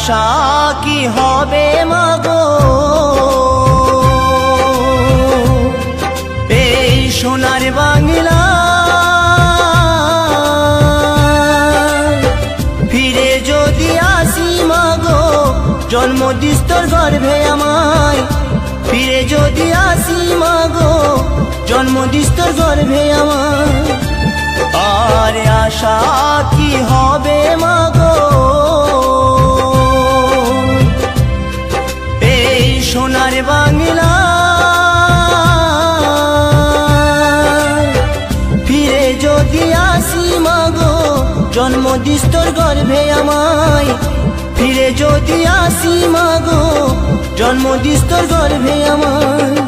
আশা কি হবে মাগো এই সোনার বাংলা ফিরে যদি আসি মাগো জন্ম দিস্তর গর্ভে আমায় ফিরে যদি আসি মাগো জন্ম দিস্তর গর্ভে আমায় আর আশা কি হবে মাগো এই সোনার বাংলা ফিরে যদি আসি মাগো জন্ম দিস্তর গর্ভে আমায় ফিরে যদি আসি মাগো জন্ম দিস্তর গর্ভে আমায়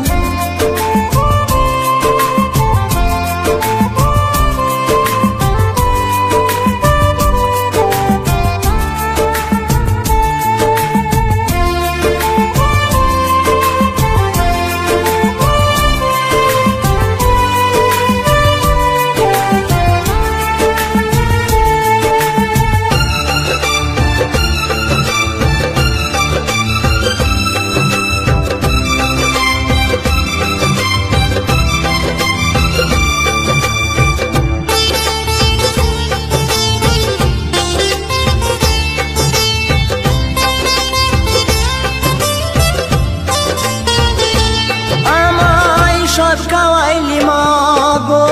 সব খাওয়াইলি মাগো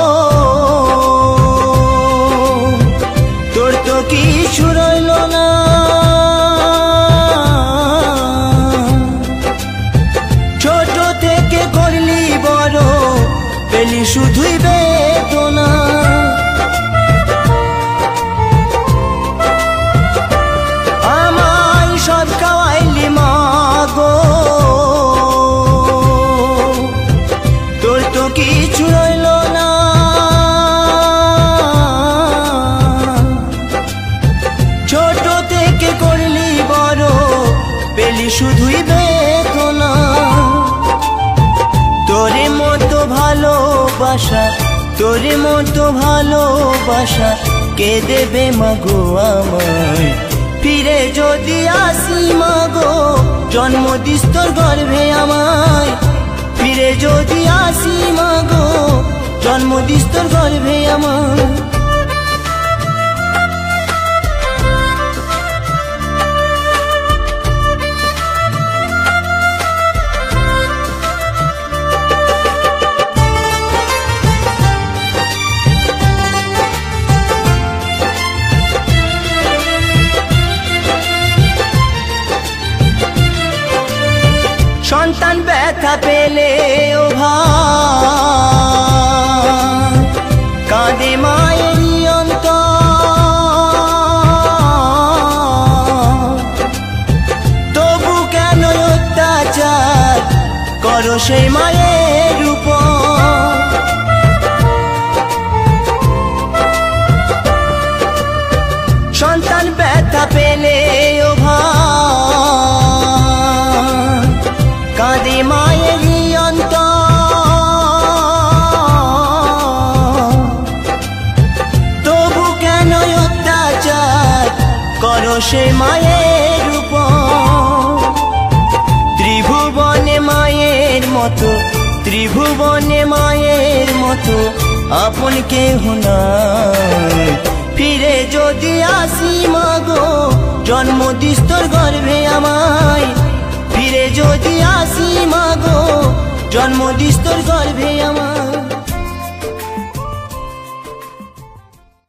তোর তো কিছু রইল না ছোট থেকে করলি বড় পেলি শুধুই বেদনা আমায় সব খাওয়াইলি মাগো কিছু রইল না ছোট থেকে করলি বড় পেলি শুধুই বেদনা তোরে মতো ভালোবাসা তোরে মতো ভালোবাসা কে দেবে মাগো আমায় ফিরে যদি আসি মাগো জন্ম দিস্তর গর্ভে আমায় ফিরে যদি আসি মাগো জন্ম দিস্তর গর্ভে আমার সন্তান ব্যথা পেলে ও ভাই কাঁদে মায়েরই অন্তর তবু কেন অত্যাচার করো সেই মায়ের উপর সন্তান ব্যথা পেলে ও ভাই কাঁদে মায়েরই অন্তর তবু কেন অত্যাচার করো সে মায়ের উপর ত্রিভুবনে মায়ের মতো ত্রিভুবনে মায়ের মতো আপন কেহ নাই ফিরে যদি আসি মাগো জন্ম দিস্তর গর্ভে আমায় ফিরে যদি আসি মাগো জন্ম দিস্তর গর্ভে আমার